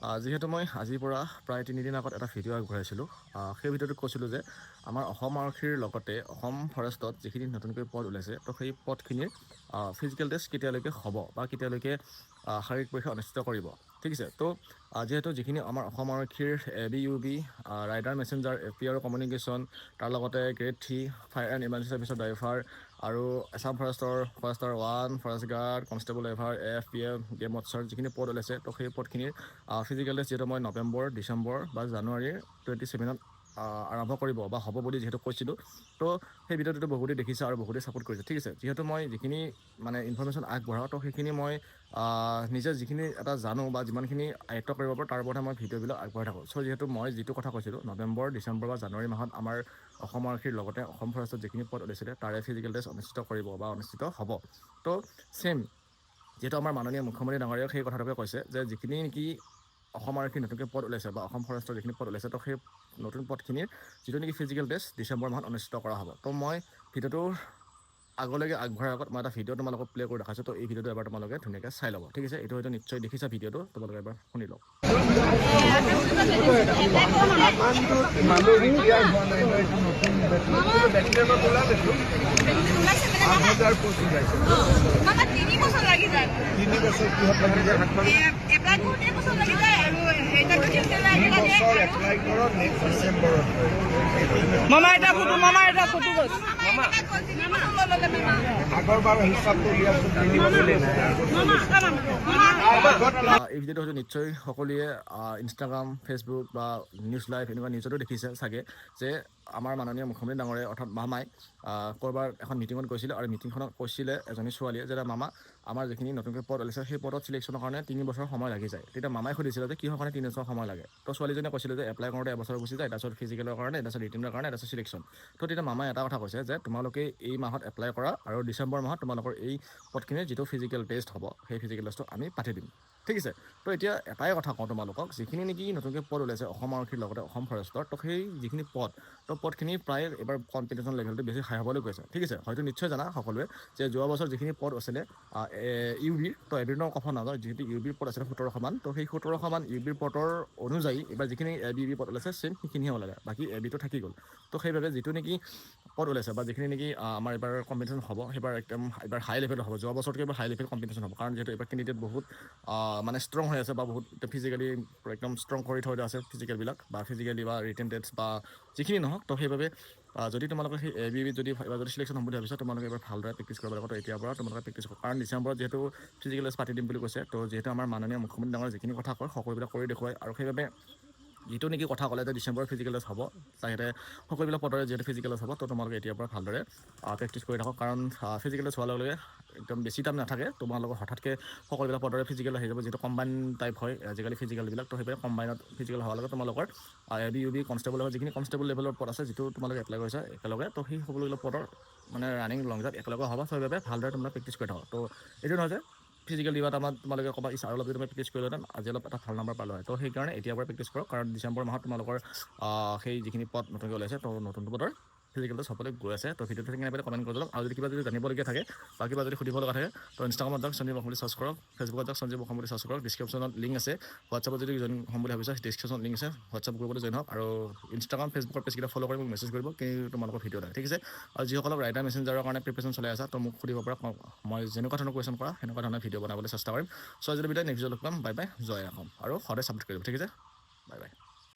যিহেতু মই আজিৰ পৰা প্ৰায় 3 দিন আগত এটা ভিডিঅ' আগবঢ়াইছিলোঁ। সেই ভিডিঅ'টোত কৈছিলোঁ যে আমাৰ অসম আৰক্ষীৰ লগতে অসম ফৰেষ্টত যিখিনি নতুনকৈ পদ ওলাইছে, তো সেই পদখিনিৰ ফিজিকেল টেষ্ট কেতিয়ালৈকে হ'ব বা কেতিয়ালৈকে শাৰীৰিক পৰীক্ষা অনুষ্ঠিত কৰিব। ঠিক আছে, তো যিহেতু যিখিনি আমাৰ অসম আৰক্ষীৰ ABUB, ৰাইডাৰ মেছেঞ্জাৰ, FP আৰু কমিউনিকেশ্যন, তাৰ লগতে গ্ৰেড 3 ফায়াৰ এণ্ড ইমাৰ্জেঞ্চি ছাৰ্ভিচৰ ড্ৰাইভাৰ আৰু Assam forester 1, forest guard, constable এভাৰ, AFPF, গেম অফিচাৰ যিখিনি পদ ওলাইছে, তো সেই পদখিনিৰ ফিজিকেল টেষ্ট যিহেতু মই নৱেম্বৰ, ডিচেম্বৰ বা জানুৱাৰীৰ 27ত আৰম্ভ কৰিব বা হ'ব বুলি যিহেতু কৈছিলোঁ, তো সেই ভিডিঅ'টোতো বহুতেই দেখিছে আৰু বহুতেই ছাপোৰ্ট কৰিছে। ঠিক আছে, যিহেতু মই যিখিনি মানে ইনফৰমেশ্যন আগবঢ়াওঁ, তো সেইখিনি মই নিজে যিখিনি এটা জানো বা যিমানখিনি আয়ত্ব কৰিব পাৰোঁ তাৰ ওপৰতহে মই ভিডিঅ'বিলাক আগবঢ়াই থাকোঁ। চ' যিহেতু মই যিটো কথা কৈছিলোঁ, নৱেম্বৰ, ডিচেম্বৰ বা জানুৱাৰী মাহত আমাৰ অসম আৰক্ষীৰ লগতে অসম ফৰেষ্টত যিখিনি পদ ওলাইছিলে তাৰে ফিজিকেল টেষ্ট অনুষ্ঠিত কৰিব বা অনুষ্ঠিত হ'ব। তো ছেইম যিহেতু আমাৰ মাননীয় মুখ্যমন্ত্ৰী ডাঙৰীয়াই সেই কথাটোকে কৈছে যে যিখিনি নেকি অসম আৰক্ষীৰ নতুনকৈ পদ ওলাইছে বা অসম ফৰেষ্টৰ যিখিনি পদ ওলাইছে, তো সেই নতুন পদখিনিৰ যিটো নেকি ফিজিকেল টেষ্ট ডিচেম্বৰ মাহত অনুষ্ঠিত কৰা হ'ব। তো মই ভিডিঅ'টো আগলৈকে আগবঢ়াৰ আগত মই এটা ভিডিঅ' তোমালোকক প্লে' কৰি দেখাইছোঁ। তো এই ভিডিঅ'টো এবাৰ তোমালোকে ধুনীয়াকৈ চাই ল'ব। ঠিক আছে, এইটো হয়তো নিশ্চয় দেখিছা ভিডিঅ'টো, তোমালোকে এবাৰ শুনি লওক। এই ভিডিঅ'টো হয়তো নিশ্চয় সকলোৱে ইনষ্টাগ্ৰাম, ফেচবুক বা নিউজ লাইভ এনেকুৱা নিউজতো দেখিছে চাগে যে আমাৰ মাননীয় মুখ্যমন্ত্ৰী ডাঙৰীয়াই অৰ্থাৎ মামাই ক'ৰবাৰ এখন মিটিঙত গৈছিলে আৰু মিটিংখনত কৈছিলে এজনী ছোৱালীয়ে যে মামা আমাৰ যিখিনি নতুনকৈ পদ ওলাইছে সেই পদত চিলেকশ্যনৰ কাৰণে 3 বছৰ সময় লাগি যায়। তেতিয়া মামাই সুধিছিলে যে কিহৰ কাৰণে 3 বছৰ সময় লাগে। তো ছোৱালীজনীয়ে কৈছিলে যে এপ্লাই কৰোঁতে এবছৰ গুচি যায়, তাৰপিছত ফিজিকেলৰ কাৰণে, তাৰপিছত ৰিটেনৰ কাৰণে, তাৰপিছত চিলেকশ্যন। তো তেতিয়া মামাই এটা কথা কৈছে যে তোমালোকে এই মাহত এপ্লাই কৰা আৰু ডিচেম্বৰ মাহত তোমালোকৰ এই পদখিনিৰ যিটো ফিজিকেল টেষ্ট হ'ব সেই ফিজিকেল টেষ্টটো আমি পাতি দিম। ঠিক আছে, তো এতিয়া এটাই কথা কওঁ তোমালোকক, যিখিনি নেকি নতুনকৈ পদ ওলাইছে অসম আৰক্ষীৰ লগতে অসম ফৰেষ্টৰ, তো সেই যিখিনি পদ, তো পদখিনি প্ৰায় এবাৰ কম্পিটিশ্যন লেভেলটো বেছি হাই হ'বলৈ গৈছে। ঠিক আছে, হয়তো নিশ্চয় জানা সকলোৱে যে যোৱা বছৰ যিখিনি পদ আছিলে ইউবিৰ, তো এবিৰ কথা নাযাওঁ, যিহেতু ইউবিৰ পদ আছিলে 1700 মান, তো সেই 1700 মান ইউবিৰ পদৰ অনুযায়ী এইবাৰ যিখিনি ABUB পদ ওলাইছে ছেইম সেইখিনিহে ওলালে, বাকী ABটো থাকি গ'ল। তো সেইবাবে যিটো নেকি পদ ওলাইছে বা যিখিনি নেকি আমাৰ এবাৰ কম্পিটিশ্যন হ'ব সেইবাৰ একদম এবাৰ হাই লেভেলত হ'ব, যোৱা বছৰতকৈ এবাৰ হাই লেভেল কম্পিটিশ্যন হ'ব। কাৰণ যিহেতু এইবাৰ কেণ্ডিডেট বহুত মানে ষ্ট্ৰং হৈ আছে বা বহুত ফিজিকেলি একদম ষ্ট্ৰং কৰি থৈ দিয়া আছে ফিজিকেলবিলাক বা ফিজিকেলি বা ৰিটেন টেষ্ট বা যিখিনি নহওক। তো সেইবাবে যদি তোমালোকে সেই ABUBত যদি এবাৰ যদি চিলেকশ্যন হ'ম বুলি ভাবিছা, তোমালোকে এবাৰ ভালদৰে প্ৰেক্টিছ কৰিব লাগিব। তো এতিয়াৰ পৰা তোমালোকে প্ৰেক্টিছ কৰক, কাৰণ ডিচেম্বৰত যিহেতু ফিজিকেল টেষ্ট পাতি দিম বুলি কৈছে। তো যিহেতু আমাৰ মাননীয় মুখ্যমন্ত্ৰী ডাঙৰীয়াই যিখিনি কথা কয় সকলোবিলাক কৰি দেখুৱায়, আৰু সেইবাবে যিটো নেকি কথা ক'লে যে ডিচেম্বৰত ফিজিকেল টেষ্ট হ'ব, তাতে সকলোবিলাক পদৰে যিহেতু ফিজিকেল টেষ্ট হ'ব, তো তোমালোকে এতিয়াৰ পৰা ভালদৰে প্ৰেক্টিছ কৰি থাকক। কাৰণ ফিজিকেল টেষ্ট হোৱাৰ লগে লগে একদম বেছি টাইম নাথাকে, তোমালোকৰ হঠাৎকৈ সকলোবিলাক পদৰে ফিজিকেল আহি যাব, যিহেতু কম্বাইন টাইপ হয় আজিকালি ফিজিকেলবিলাক। তো সেইবাবে কম্বাইনত ফিজিকেল হোৱাৰ লগে তোমালোকৰ ABUB কনষ্টেবল লেভেল যিখিনি কনষ্টেবল লেভেলৰ পদ আছে, যিটো তোমালোকে এপ্লাই কৰিছা একেলগে, তো সেই সকলোবিলাক পদৰ মানে ৰানিং লং জাম্প একেলগে হ'ব। সেইবাবে ভালদৰে তোমালোকে প্ৰেক্টিছ কৰি থাকক। তো এইটো নহয় যে ফিজিকেল দিবা টাইমত তোমালোকে ক'বা আৰু অলপ যদি তুমি প্ৰেক্টিছ কৰিলোহেঁতেন আজি অলপ এটা ভাল নম্বৰ পালোঁ হয়। তো সেইকাৰণে এতিয়াৰ পৰা প্ৰেক্টিছ কৰক, কাৰণ ডিচেম্বৰ মাহত তোমালোকৰ সেই যিখিনি পদ নতুনকৈ ওলাইছে, তো নতুন পদৰ ফিজিকেল টেষ্ট হ'বলৈ গৈ আছে। তো ভিডিঅ'টো কেনেকৈ পালে কমেণ্ট কৰি দিয়ক, আৰু যদি কিবা যদি জানিবলগীয়া থাকে বা কিবা যদি সুধিব লগা থাকে, তো ইনষ্টাগ্ৰামত যাওক সঞ্জীৱ অসম বুলি চাৰ্চ কৰক, ফেচবুকত যাওক সঞ্জীৱ অসম বুলি চাৰ্চ কৰক, ডিছক্ৰিপশ্যনত লিংক আছে, হোৱাটছআপত যদি জইন হ'ম বুলি ভাবিছা ডিছক্ৰিপশ্যনত লিংক আছে, হোৱাটছআপ গ্ৰুপলৈ জইন হওক, আৰু ইনষ্টাগ্ৰাম ফেচবুকৰ পেজকেইটা ফ'ল' কৰি মোক মেছেজ কৰিব কি তোমালোকৰ ভিডিঅ' লাগে। ঠিক আছে, আৰু যিসকলক ৰাইডাৰ মেছেঞ্জাৰৰ কাৰণে প্ৰিপেৰেশ্যন চলাই আছে, তো মোক সুধিব পৰা, মই যেনেকুৱা ধৰণৰ কুৱেশ্যন কৰা সেনেকুৱা ধৰণৰ ভিডিঅ' বনাবলৈ চেষ্টা কৰিম। চ' আজিলৈ বিদায়, নেক্সট ভিডিঅ' লগ পাম। বাই বাই, জয় অসম, আৰু সদায় ছাপোৰ্ট কৰিব। ঠিক আছে, বাই বাই।